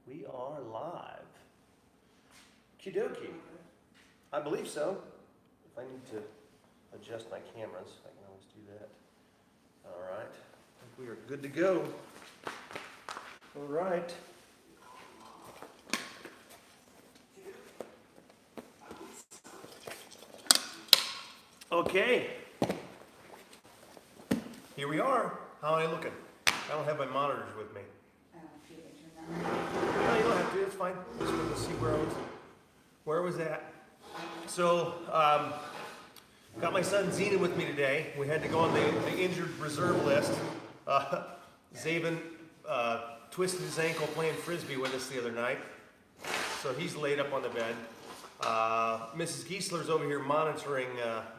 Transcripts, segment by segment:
We are live. Okie dokie. I believe so. If I need to adjust my cameras, I can always do that. All right. I think we are good to go. All right. Okay. Here we are. How am I looking? I don't have my monitors with me. No, you don't have to. It's fine. Just wanted to see where I was at. So, got my son Zenon with me today. We had to go on the injured reserve list. Zaven twisted his ankle playing frisbee with us the other night, so he's laid up on the bed. Mrs. Giesler's over here monitoring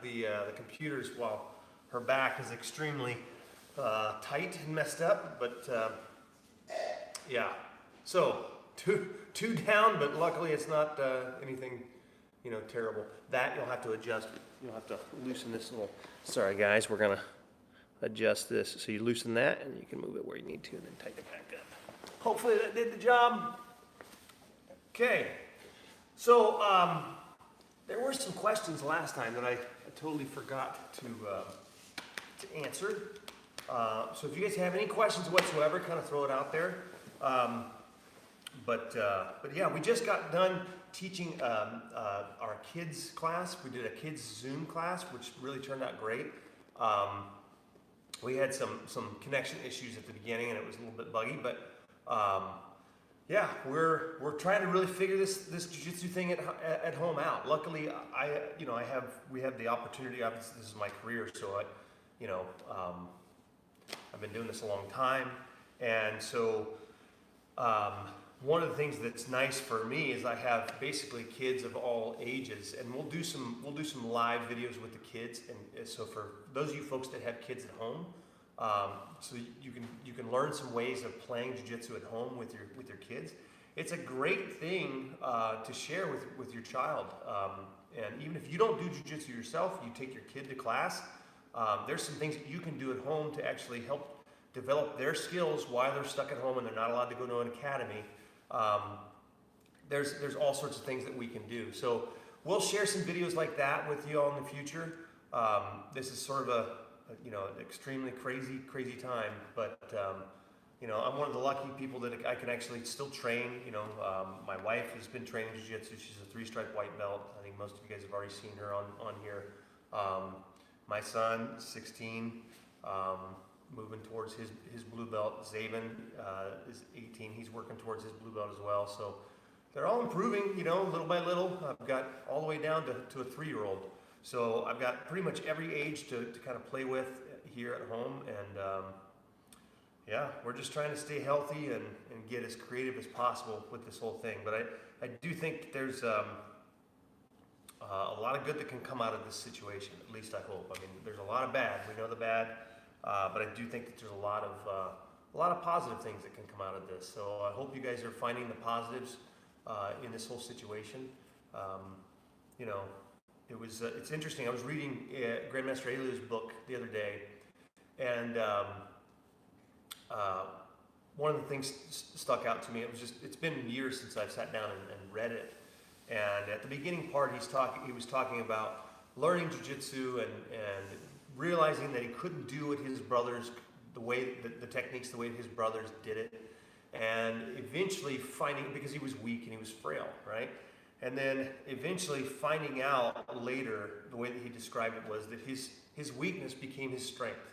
the computers while her back is extremely tight and messed up, but yeah. So two down, but luckily it's not anything, terrible. That you'll have to adjust. You'll have to loosen this little. Sorry guys, we're gonna adjust this. So you loosen that, and you can move it where you need to, and then tighten it back up. Hopefully that did the job. Okay. So there were some questions last time that I totally forgot to answer. So if you guys have any questions whatsoever, kind of throw it out there. But yeah, we just got done teaching our kids class. We did a kids Zoom class, which really turned out great. We had some connection issues at the beginning, and it was a little bit buggy, but yeah, we're trying to really figure this jiu-jitsu thing at home out. Luckily, we have the opportunity. Obviously, this is my career, so I've been doing this a long time, and so one of the things that's nice for me is I have basically kids of all ages, and we'll do some live videos with the kids. And so for those of you folks that have kids at home, so you can learn some ways of playing jiu-jitsu at home with your kids. It's a great thing to share with your child. And even if you don't do jiu-jitsu yourself, you take your kid to class. There's some things that you can do at home to actually help develop their skills while they're stuck at home and they're not allowed to go to an academy. There's all sorts of things that we can do. So we'll share some videos like that with you all in the future. This is sort of an extremely crazy time, but I'm one of the lucky people that I can actually still train. My wife has been training jiu-jitsu. She's a 3-stripe white belt. I think most of you guys have already seen her on here. My son, 16, moving towards his blue belt. Zaven is 18. He's working towards his blue belt as well. So they're all improving, little by little. I've got all the way down to a 3-year-old. So I've got pretty much every age to kind of play with here at home. And yeah, we're just trying to stay healthy and get as creative as possible with this whole thing. But I do think there's a lot of good that can come out of this situation. At least I hope. I mean, there's a lot of bad. We know the bad. But I do think that there's a lot of positive things that can come out of this. So I hope you guys are finding the positives in this whole situation. It's interesting. I was reading Grandmaster Eliu's book the other day, and one of the things stuck out to me. It's been years since I've sat down and read it. And at the beginning part, he was talking about learning jiu-jitsu and realizing that he couldn't do it his brothers the techniques the way his brothers did it, and eventually finding, because he was weak and he was frail, right? And then eventually finding out later, the way that he described it was that his weakness became his strength.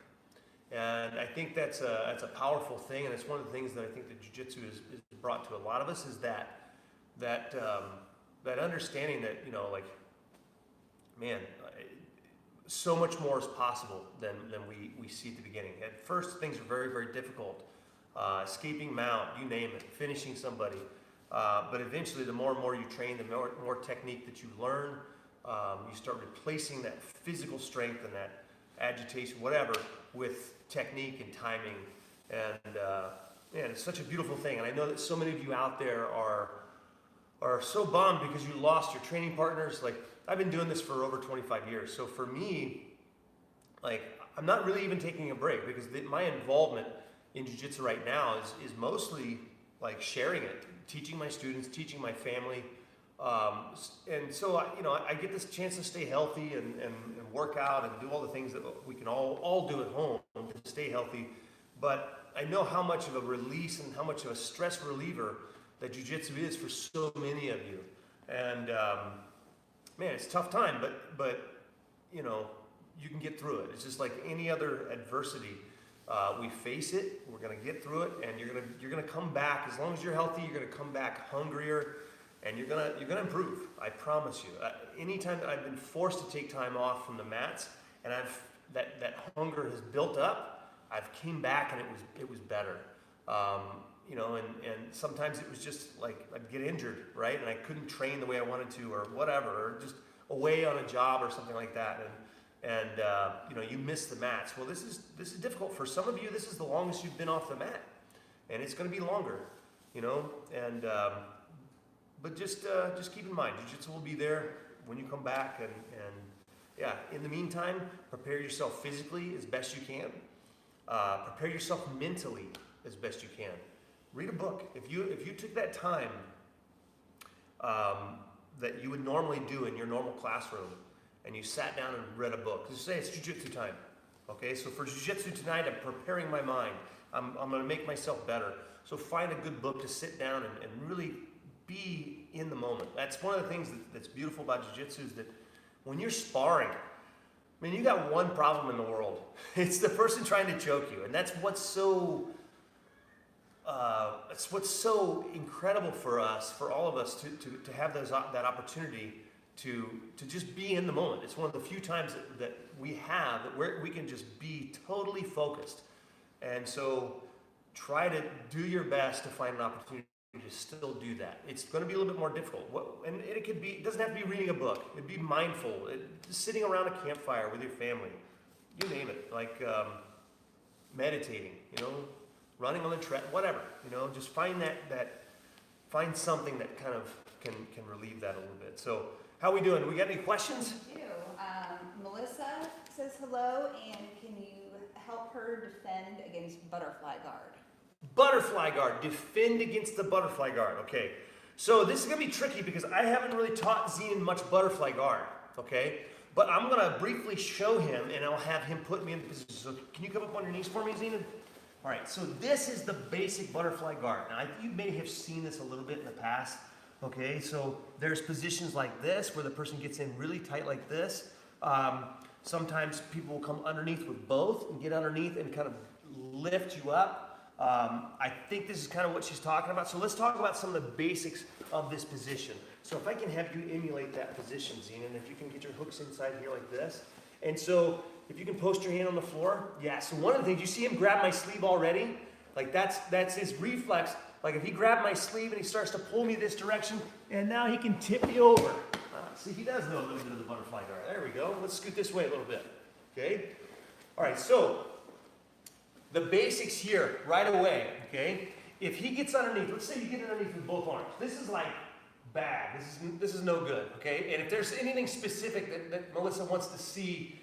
And I think that's a powerful thing, and it's one of the things that I think that jiu-jitsu is brought to a lot of us, is that understanding that, so much more is possible than we see at the beginning. At first, things are very, very difficult. Escaping mount, you name it, finishing somebody. But eventually, the more and more you train, the more technique that you learn, you start replacing that physical strength and that agitation, whatever, with technique and timing. And it's such a beautiful thing. And I know that so many of you out there are so bummed because you lost your training partners. Like, I've been doing this for over 25 years. So for me, I'm not really even taking a break, because my involvement in jiu-jitsu right now is mostly like sharing it, teaching my students, teaching my family. And so, I get this chance to stay healthy and work out and do all the things that we can all do at home to stay healthy. But I know how much of a release and how much of a stress reliever that Jiu-Jitsu is for so many of you. And man, it's a tough time, but you can get through it. It's just like any other adversity. We face it. We're gonna get through it, and you're gonna come back. As long as you're healthy, you're gonna come back hungrier, and you're gonna improve. I promise you. Anytime I've been forced to take time off from the mats, and that hunger has built up, I've came back and it was better. And sometimes it was just like I'd get injured, right, and I couldn't train the way I wanted to, or whatever, or just away on a job or something like that, and you miss the mats. Well, this is difficult for some of you. This is the longest you've been off the mat, and it's going to be longer, but just keep in mind, Jiu-Jitsu will be there when you come back, and in the meantime, prepare yourself physically as best you can. Prepare yourself mentally as best you can. Read a book. If you took that time that you would normally do in your normal classroom, and you sat down and read a book. Just say it's Jiu-Jitsu time. Okay, so for Jiu-Jitsu tonight, I'm preparing my mind. I'm going to make myself better. So find a good book to sit down and really be in the moment. That's one of the things that's beautiful about Jiu-Jitsu is that when you're sparring, you got one problem in the world. It's the person trying to choke you, and that's what's so incredible for us, for all of us, to have that opportunity to just be in the moment. It's one of the few times that we have where we can just be totally focused. And so try to do your best to find an opportunity to still do that. It's going to be a little bit more difficult. It doesn't have to be reading a book. It'd be mindful. Just sitting around a campfire with your family. You name it. Like meditating, running on the tread, whatever. Just find find something that kind of can relieve that a little bit. So how are we doing? We got any questions? We do. Melissa says hello, and can you help her defend against butterfly guard? Butterfly guard. Defend against the butterfly guard. Okay. So this is going to be tricky because I haven't really taught Zenon much butterfly guard. Okay. But I'm going to briefly show him, and I'll have him put me in position. So can you come up on your knees for me, Zenon? All right. So this is the basic butterfly guard. Now, you may have seen this a little bit in the past. Okay. So there's positions like this where the person gets in really tight like this. Sometimes people will come underneath with both and get underneath and kind of lift you up. I think this is kind of what she's talking about. So let's talk about some of the basics of this position. So if I can have you emulate that position, Zenon, if you can get your hooks inside here like this. And so if you can post your hand on the floor. Yeah, so one of the things, you see him grab my sleeve already? Like that's his reflex. Like if he grabbed my sleeve and he starts to pull me this direction, and now he can tip me over. See, he does know a little bit of the butterfly guard. There we go. Let's scoot this way a little bit. Okay? All right, so the basics here right away, okay? If he gets underneath, let's say you get underneath with both arms. This is like bad. This is no good, okay? And if there's anything specific that Melissa wants to see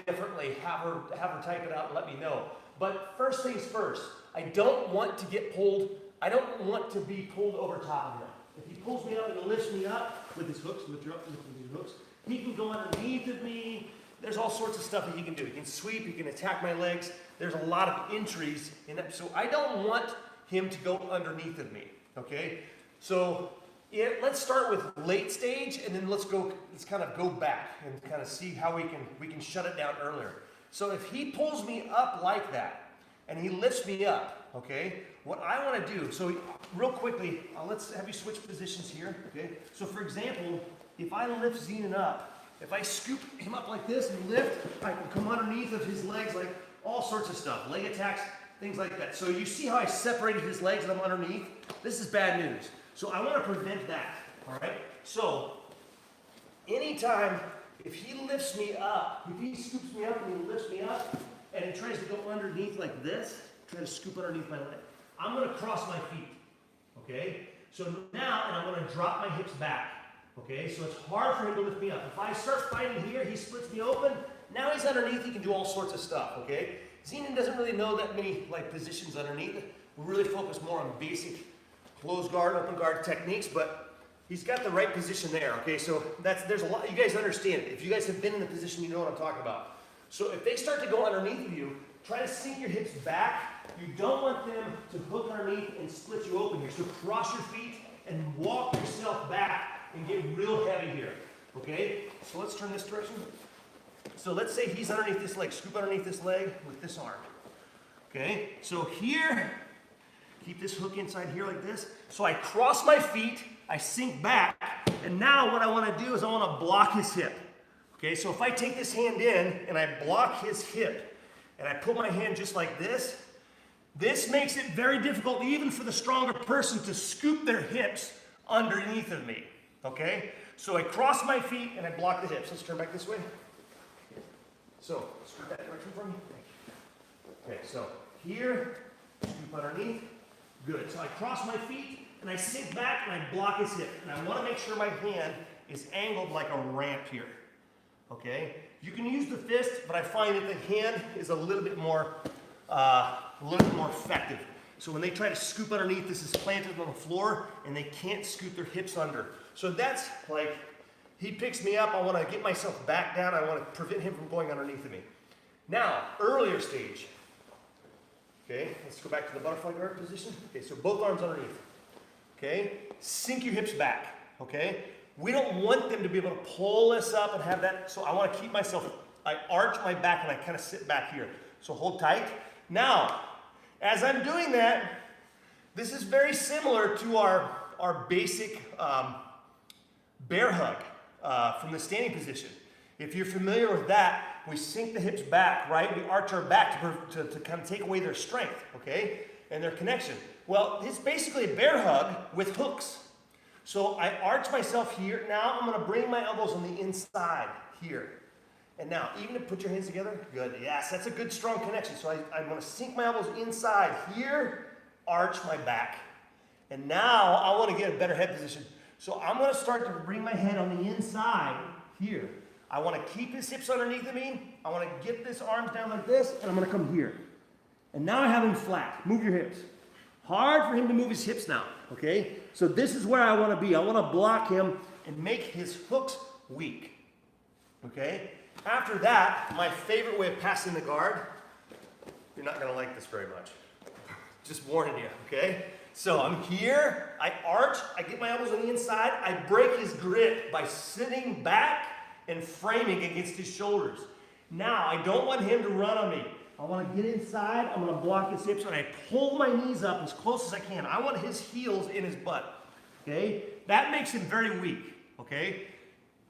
differently, have her type it out and let me know. But first things first, I don't want to get pulled. I don't want to be pulled over top of him. If he pulls me up and lifts me up with his hooks, with these hooks, he can go underneath of me. There's all sorts of stuff that he can do. He can sweep, he can attack my legs. There's a lot of entries in that. So I don't want him to go underneath of me, okay? So let's start with late stage, and then let's kind of go back and kind of see how we can shut it down earlier. So if he pulls me up like that, and he lifts me up, okay? What I want to do, so real quickly, let's have you switch positions here, okay? So for example, if I lift Zenon up, if I scoop him up like this and lift, I can come underneath of his legs, like all sorts of stuff, leg attacks, things like that. So you see how I separated his legs and I'm underneath? This is bad news. So I want to prevent that, all right? So anytime, if he lifts me up, if he scoops me up and he lifts me up, and he tries to go underneath like this, try to scoop underneath my leg, I'm going to cross my feet, okay? So now, and I'm going to drop my hips back, okay? So it's hard for him to lift me up. If I start fighting here, he splits me open. Now he's underneath, he can do all sorts of stuff, okay? Zenon doesn't really know that many positions underneath. We really focus more on basic closed guard, open guard techniques, but he's got the right position there, okay? So there's a lot, you guys understand it. If you guys have been in the position, you know what I'm talking about. So if they start to go underneath of you, try to sink your hips back. You don't want them to hook underneath and split you open here. So cross your feet and walk yourself back and get real heavy here, okay? So let's turn this direction. So let's say he's underneath this leg, scoop underneath this leg with this arm, okay? So here, keep this hook inside here like this. So I cross my feet, I sink back, and now what I want to do is I want to block his hip. Okay, so if I take this hand in and I block his hip, and I put my hand just like this makes it very difficult even for the stronger person to scoop their hips underneath of me. Okay, so I cross my feet and I block the hips. Let's turn back this way. So, scoop that direction for me. Okay, so here, scoop underneath. Good. So I cross my feet and I sink back and I block his hip. And I want to make sure my hand is angled like a ramp here. Okay? You can use the fist, but I find that the hand is a little bit more effective. So when they try to scoop underneath, this is planted on the floor and they can't scoop their hips under. So that's like, he picks me up, I want to get myself back down, I want to prevent him from going underneath of me. Now, earlier stage. Okay, let's go back to the butterfly guard position. Okay, so both arms underneath. Okay, sink your hips back. Okay, we don't want them to be able to pull us up and have that, so I want to keep myself, I arch my back and I kind of sit back here. So hold tight. Now, as I'm doing that, this is very similar to our basic bear hug from the standing position. If you're familiar with that, we sink the hips back, right? We arch our back to kind of take away their strength, okay? And their connection. Well, it's basically a bear hug with hooks. So I arch myself here. Now I'm going to bring my elbows on the inside here. And now, even to put your hands together, good. Yes, that's a good strong connection. So I'm going to sink my elbows inside here, arch my back. And now I want to get a better head position. So I'm going to start to bring my head on the inside here. I want to keep his hips underneath of me. I want to get this arms down like this, and I'm going to come here. And now I have him flat. Move your hips. Hard for him to move his hips now, okay? So this is where I want to be. I want to block him and make his hooks weak, okay? After that, my favorite way of passing the guard, you're not going to like this very much. Just warning you, okay? So I'm here, I arch, I get my elbows on the inside, I break his grip by sitting back and framing against his shoulders. Now, I don't want him to run on me. I want to get inside, I'm going to block his hips, and I pull my knees up as close as I can. I want his heels in his butt, okay? That makes him very weak, okay?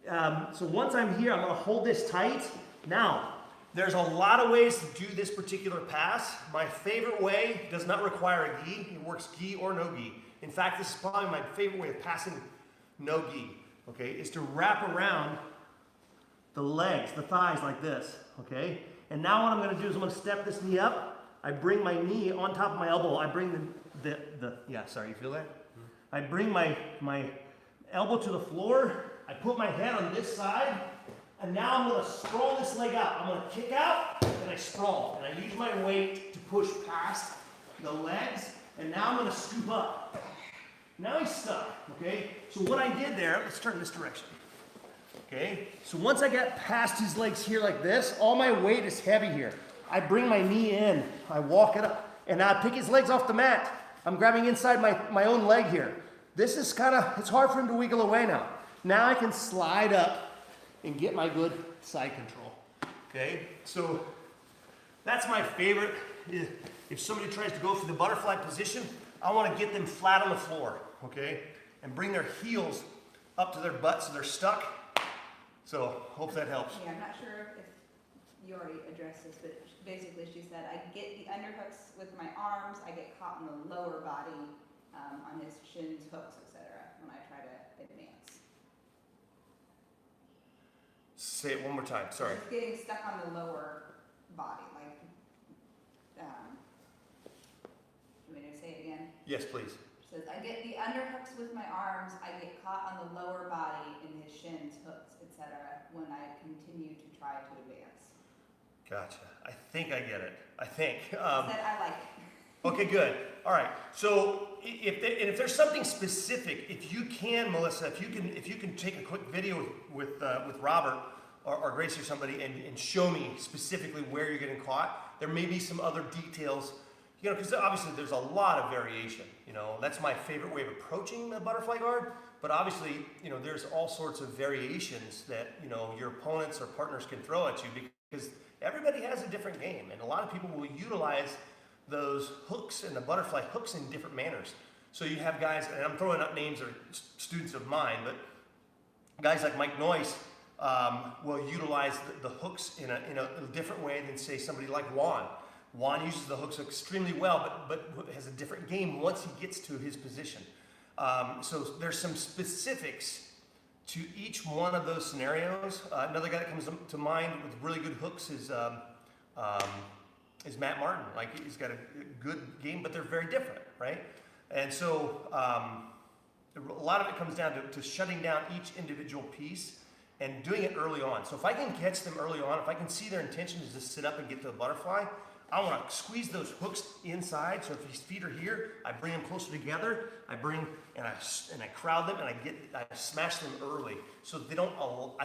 So once I'm here, I'm going to hold this tight. Now, there's a lot of ways to do this particular pass. My favorite way does not require a gi. It works gi or no gi. In fact, this is probably my favorite way of passing no gi, okay, is to wrap around the legs, the thighs like this, okay? And now what I'm going to do is I'm going to step this knee up. I bring my knee on top of my elbow. I bring yeah, sorry, you feel that? I bring my elbow to the floor. I put my head on this side. And now I'm going to sprawl this leg out. I'm going to kick out, and I sprawl. And I use my weight to push past the legs. And now I'm going to scoop up. Now he's stuck, okay? So what I did there, let's turn this direction. Okay, so once I get past his legs here like this, all my weight is heavy here. I bring my knee in, I walk it up, and I pick his legs off the mat. I'm grabbing inside my own leg here. This is kind of, it's hard for him to wiggle away now. Now I can slide up and get my good side control. Okay, so that's my favorite. If somebody tries to go for the butterfly position, I want to get them flat on the floor, okay, and bring their heels up to their butt so they're stuck. So, hope that helps. Yeah, I'm not sure if you already addressed this, but basically she said, I get the underhooks with my arms, I get caught in the lower body, on his shins, hooks, etc. when I try to advance. Say it one more time, sorry. He's getting stuck on the lower body, like, you want me to say it again? Yes, please. Says, I get the underhooks with my arms, I get caught on the lower body in his shins, hooks, etc. when I continue to try to advance. Gotcha. I think I get it. I think. Said, I like it. Okay, good. All right. So if there's something specific, if you can, Melissa, if you can take a quick video with Robert or Gracie or somebody and show me specifically where you're getting caught, there may be some other details, you know, because obviously there's a lot of variation. You know, that's my favorite way of approaching the butterfly guard. But obviously, you know, there's all sorts of variations that, you know, your opponents or partners can throw at you because everybody has a different game, and a lot of people will utilize those hooks and the butterfly hooks in different manners. So you have guys, and I'm throwing up names that are students of mine, but guys like Mike Noyce will utilize the hooks in a different way than, say, somebody like Juan. Juan uses the hooks extremely well, but has a different game once he gets to his position. So there's some specifics to each one of those scenarios. Another guy that comes to mind with really good hooks is Matt Martin. Like, he's got a good game, but they're very different, right? And so a lot of it comes down to shutting down each individual piece and doing it early on. So if I can catch them early on, if I can see their intention is to sit up and get to the butterfly, I want to squeeze those hooks inside. So if his feet are here, I bring them closer together. I crowd them, and I smash them early, so I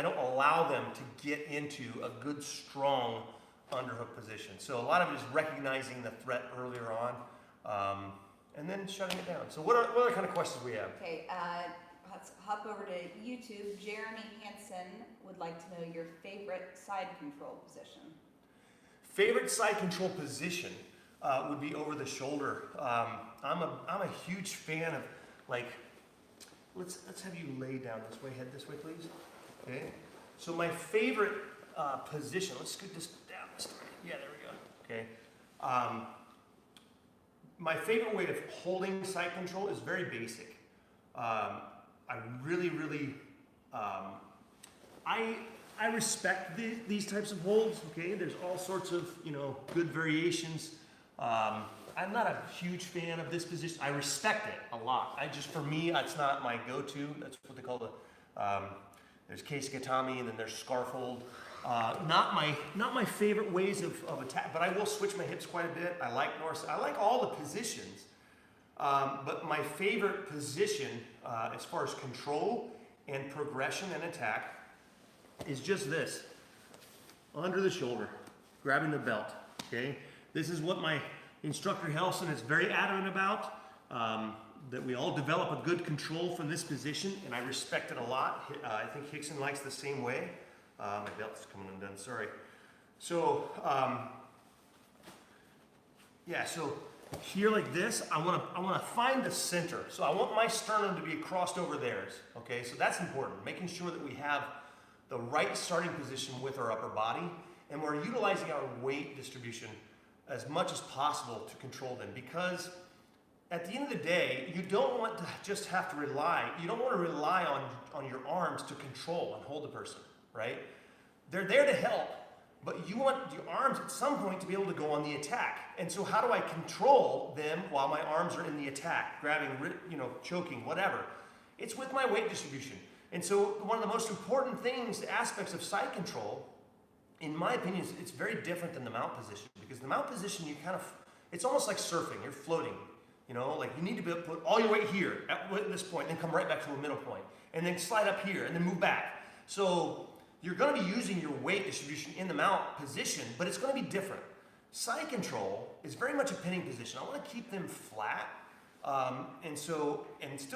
don't allow them to get into a good, strong underhook position. So a lot of it is recognizing the threat earlier on, and then shutting it down. So what other kind of questions we have? Okay, let's hop over to YouTube. Jeremy Hansen would like to know your favorite side control position. Favorite side control position would be over the shoulder. I'm a huge fan of, like, let's have you lay down this way, head this way, please. Okay. So my favorite position. Let's scoot this down this way. Yeah, there we go. Okay. My favorite way of holding side control is very basic. I really, I respect these types of holds, okay? There's all sorts of, you know, good variations. I'm not a huge fan of this position. I respect it a lot. For me, it's not my go-to. That's what they call there's case gatami, and then there's scarf hold. Not my favorite ways of attack, but I will switch my hips quite a bit. I like all the positions. But my favorite position, as far as control and progression and attack, is just this. Under the shoulder, grabbing the belt, okay? This is what my instructor Helson is very adamant about, that we all develop a good control from this position, and I respect it a lot. I think Hickson likes the same way. My belt's coming undone, sorry. So, yeah, so here like this, I wanna find the center. So I want my sternum to be crossed over theirs, okay? So that's important, making sure that we have the right starting position with our upper body, and we're utilizing our weight distribution as much as possible to control them, because at the end of the day, you don't want to just have to rely, you don't want to rely on your arms to control and hold the person, right? They're there to help, but you want your arms at some point to be able to go on the attack. And so how do I control them while my arms are in the attack, grabbing, you know, choking, whatever? It's with my weight distribution. And so one of the most important aspects of side control, in my opinion, it's very different than the mount position, because the mount position, it's almost like surfing, you're floating. You know, like you need to be able to put all your weight here at this point, then come right back to a middle point, and then slide up here, and then move back. So you're going to be using your weight distribution in the mount position, but it's going to be different. Side control is very much a pinning position. I want to keep them flat, and still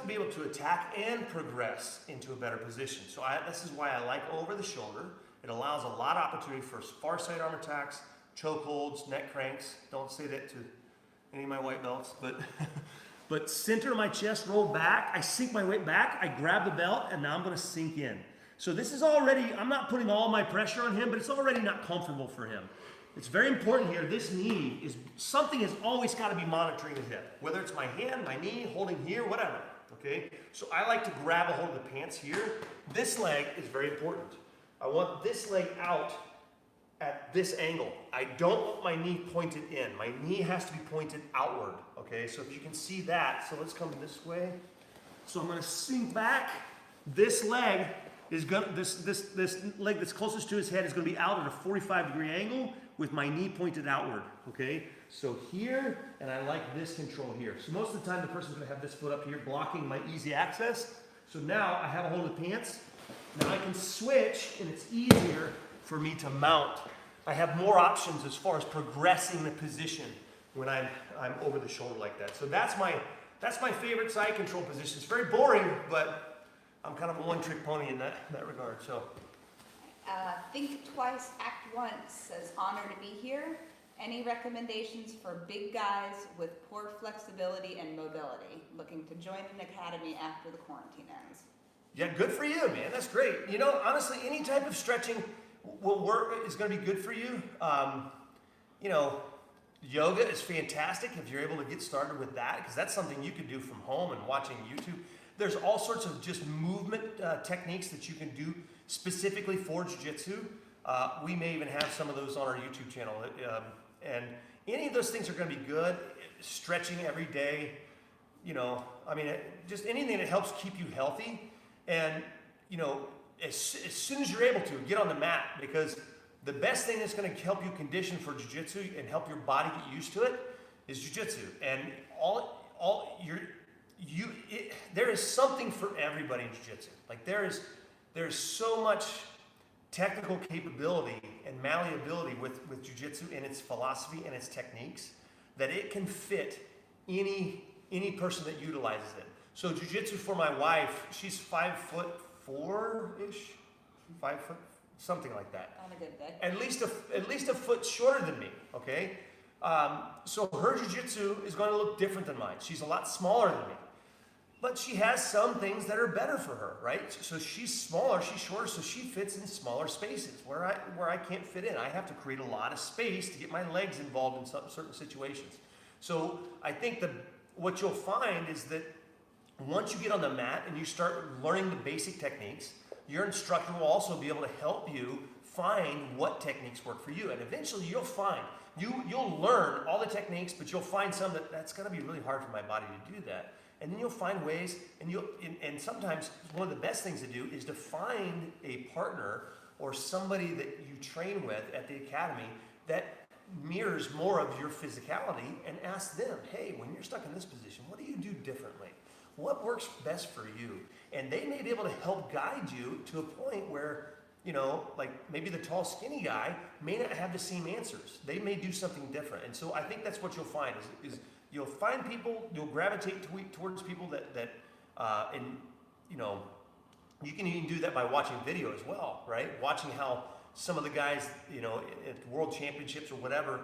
be able to attack and progress into a better position. So this is why I like over the shoulder. It allows a lot of opportunity for far side arm attacks, choke holds, neck cranks. Don't say that to any of my white belts, but center of my chest, roll back, I sink my weight back, I grab the belt, and now I'm gonna sink in. So this is already, I'm not putting all my pressure on him, but it's already not comfortable for him. It's very important here, this knee something has always gotta be monitoring the hip, whether it's my hand, my knee, holding here, whatever, okay? So I like to grab a hold of the pants here. This leg is very important. I want this leg out at this angle. I don't want my knee pointed in. My knee has to be pointed outward, okay? So if you can see that, so let's come this way. So I'm gonna sink back. This leg is this leg that's closest to his head is gonna be out at a 45-degree angle. with my knee pointed outward, okay? So here, and I like this control here. So most of the time the person's gonna have this foot up here blocking my easy access. So now I have a hold of the pants. Now I can switch and it's easier for me to mount. I have more options as far as progressing the position when I'm over the shoulder like that. So that's my favorite side control position. It's very boring, but I'm kind of a one-trick pony in that regard. So. Think Twice, Act Once says, honored to be here. Any recommendations for big guys with poor flexibility and mobility looking to join an academy after the quarantine ends? Yeah, good for you, man. That's great. You know, honestly, any type of stretching will work, is going to be good for you. You know, yoga is fantastic if you're able to get started with that, because that's something you can do from home and watching YouTube. There's all sorts of just movement techniques that you can do specifically for Jiu-Jitsu. We may even have some of those on our YouTube channel. And any of those things are going to be good. Stretching every day, you know, I mean, just anything that helps keep you healthy. And, you know, as soon as you're able to, get on the mat, because the best thing that's going to help you condition for Jiu-Jitsu and help your body get used to it is Jiu-Jitsu. And there is something for everybody in Jiu-Jitsu. Like there's so much technical capability and malleability with Jiu-Jitsu and its philosophy and its techniques that it can fit any person that utilizes it. So Jiu-Jitsu for my wife, she's 5'4"-ish, 5 foot, something like that. On a good day. At least a foot shorter than me, okay? So her Jiu-Jitsu is going to look different than mine. She's a lot smaller than me. But she has some things that are better for her, right? So she's smaller, she's shorter, so she fits in smaller spaces where I can't fit in. I have to create a lot of space to get my legs involved in certain situations. So I think what you'll find is that once you get on the mat and you start learning the basic techniques, your instructor will also be able to help you find what techniques work for you. And eventually you'll find, you'll learn all the techniques, but you'll find some that's gonna be really hard for my body to do that. And then you'll find ways, and sometimes one of the best things to do is to find a partner or somebody that you train with at the academy that mirrors more of your physicality, and ask them, hey, when you're stuck in this position, what do you do differently? What works best for you? And they may be able to help guide you to a point where, you know, like maybe the tall, skinny guy may not have the same answers. They may do something different. And so I think that's what you'll find is you'll find people, you'll gravitate towards people that and you know, you can even do that by watching video as well, right? Watching how some of the guys, you know, at world championships or whatever,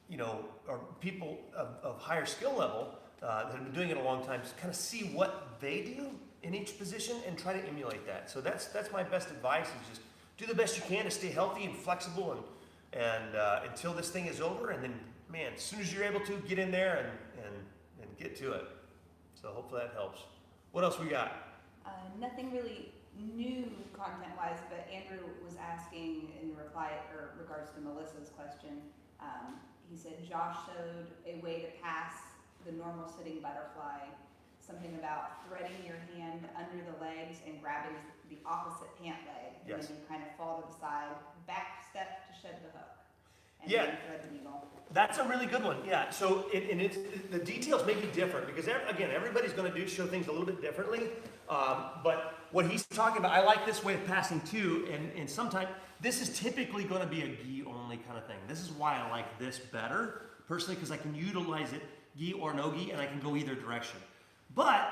you know, or people of higher skill level that have been doing it a long time, just kind of see what they do in each position and try to emulate that. So that's my best advice, is just do the best you can to stay healthy and flexible and until this thing is over, and then, man, as soon as you're able to, get in there and get to it. So hopefully that helps. What else we got? Nothing really new content-wise, but Andrew was asking in reply or regards to Melissa's question. He said Josh showed a way to pass the normal sitting butterfly, something about threading your hand under the legs and grabbing the opposite pant leg, and Yes. then you kind of fall to the side, back step to shed the hook, and Yeah. then thread the needle. That's a really good one. Yeah. So the details may be different because again, everybody's going to show things a little bit differently. But what he's talking about, I like this way of passing too. And sometimes this is typically going to be a gi only kind of thing. This is why I like this better personally, because I can utilize it gi or no gi, and I can go either direction. But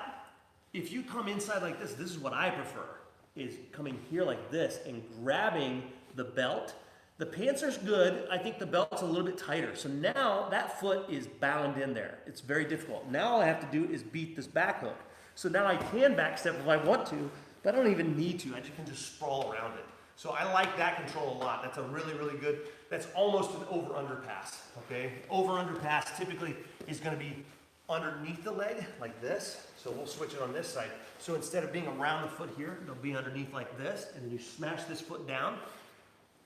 if you come inside like this is what I prefer, is coming here like this and grabbing the belt. The pants are good. I think the belt's a little bit tighter. So now that foot is bound in there. It's very difficult. Now all I have to do is beat this back hook. So now I can back step if I want to, but I don't even need to. I can just sprawl around it. So I like that control a lot. That's a really, really good, that's almost an over-under pass, okay? Over-under pass typically is gonna be underneath the leg, like this. So we'll switch it on this side. So instead of being around the foot here, it'll be underneath like this, and then you smash this foot down.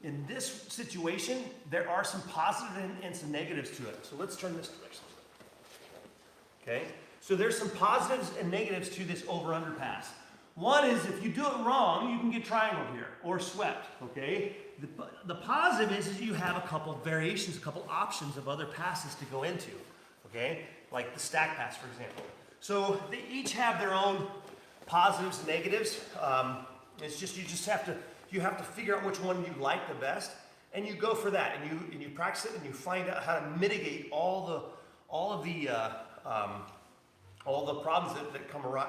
In this situation, there are some positives and some negatives to it. So let's turn this direction. Okay? So there's some positives and negatives to this over-under pass. One is if you do it wrong, you can get triangled here or swept, okay? The positive is you have a couple variations, a couple options of other passes to go into, okay? Like the stack pass, for example. So they each have their own positives and negatives. It's just you have to figure out which one you like the best, and you go for that, and you practice it, and you find out how to mitigate all the problems that come or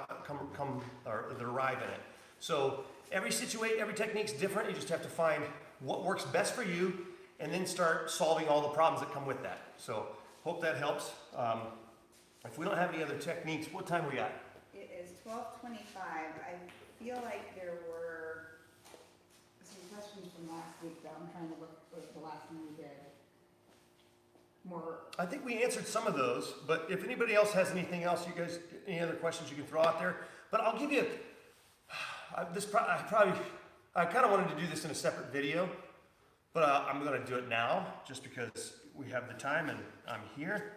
that arrive in it. So every technique's different. You just have to find what works best for you, and then start solving all the problems that come with that. So hope that helps. If we don't have any other techniques, what time are we at? It is 12:25. I feel like there were some questions from last week, though. I'm trying to look at the last one we did. More. I think we answered some of those, but if anybody else has anything else, you guys, any other questions you can throw out there. But I'll give you I kind of wanted to do this in a separate video, but I'm going to do it now just because we have the time and I'm here.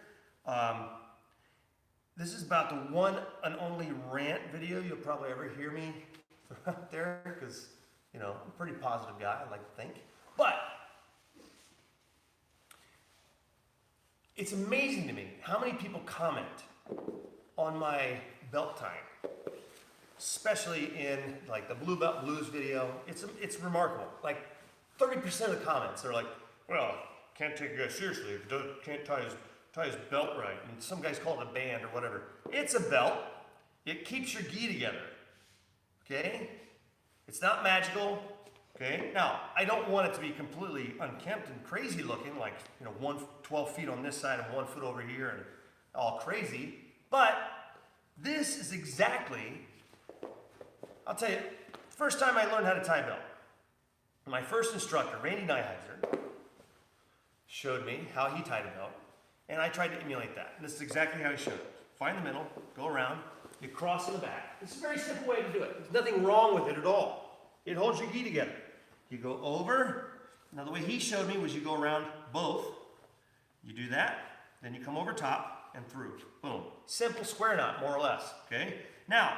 This is about the one and only rant video you'll probably ever hear me out there, because, I'm a pretty positive guy, I like to think. But it's amazing to me how many people comment on my belt tying, especially in like the Blue Belt Blues video. It's remarkable. Like 30% of the comments are like, well, can't take a guy seriously if he can't tie his belt right. And some guys call it a band or whatever. It's a belt. It keeps your gi together. Okay? It's not magical. Okay? Now, I don't want it to be completely unkempt and crazy looking, like, 12 feet on this side and 1 foot over here and all crazy. But this is exactly, I'll tell you, first time I learned how to tie a belt, my first instructor, Randy Nyheiser, showed me how he tied a belt, and I tried to emulate that. And this is exactly how he showed it. Find the middle, go around, you cross in the back. It's a very simple way to do it. There's nothing wrong with it at all. It holds your gi together. You go over. Now the way he showed me was you go around both. You do that, then you come over top and through. Boom. Simple square knot, more or less. Okay? Now,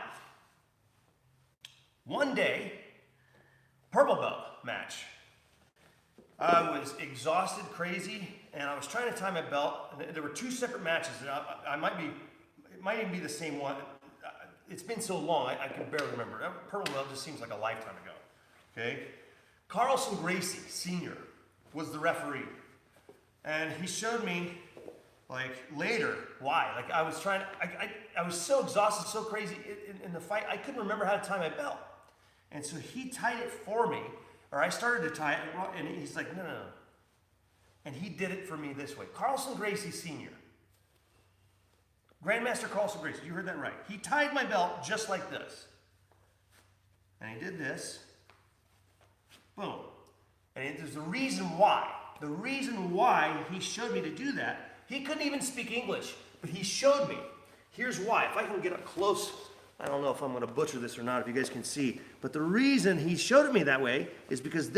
one day, purple belt match. I was exhausted, crazy, and I was trying to tie my belt. And there were two separate matches. It might even be the same one. It's been so long, I can barely remember. Purple belt just seems like a lifetime ago. Okay? Carlson Gracie, Sr., was the referee. And he showed me, later, why. I was I was so exhausted, so crazy in the fight, I couldn't remember how to tie my belt. And so he tied it for me, or I started to tie it, and he's like, no. And he did it for me this way. Carlson Gracie Sr., Grandmaster Carlson Gracie, you heard that right. He tied my belt just like this. And he did this. Boom. And there's a reason why. The reason why he showed me to do that, he couldn't even speak English, but he showed me. Here's why. If I can get up close, I don't know if I'm going to butcher this or not, if you guys can see, but the reason he showed it me that way is because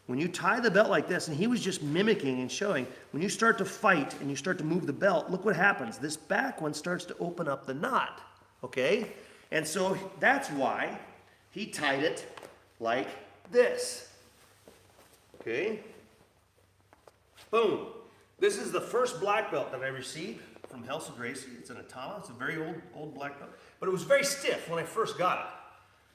when you tie the belt like this, and he was just mimicking and showing, when you start to fight and you start to move the belt, look what happens. This back one starts to open up the knot, okay? And so that's why he tied it like this, okay? Boom. This is the first black belt that I received from House of Gracie. It's an Atama. It's a very old black belt. But it was very stiff when I first got it.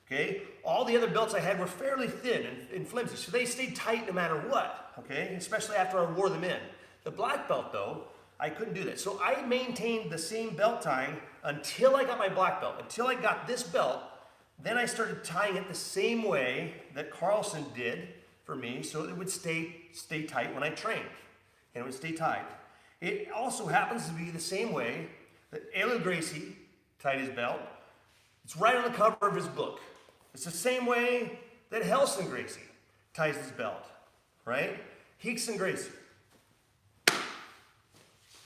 Okay? All the other belts I had were fairly thin and flimsy, so they stayed tight no matter what. Okay? Especially after I wore them in. The black belt, though, I couldn't do that. So I maintained the same belt tying until I got my black belt. Until I got this belt, then I started tying it the same way that Carlson did for me, so it would stay tight when I trained. And it would stay tight. It also happens to be the same way that Elu Gracie tied his belt. It's right on the cover of his book. It's the same way that Helson Gracie ties his belt, right? Hickson Gracie.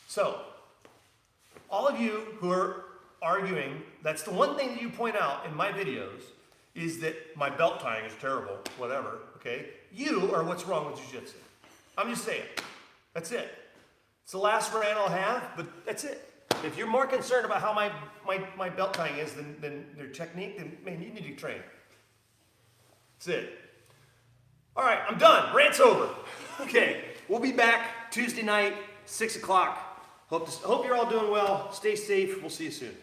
So, all of you who are arguing, that's the one thing that you point out in my videos, is that my belt tying is terrible, whatever, okay? You are what's wrong with Jiu-Jitsu. I'm just saying. That's it. It's the last rant I'll have, but that's it. If you're more concerned about how my belt tying is than their technique, then man, you need to train. That's it. All right, I'm done. Rant's over. Okay, we'll be back Tuesday night, 6 o'clock. Hope you're all doing well. Stay safe. We'll see you soon.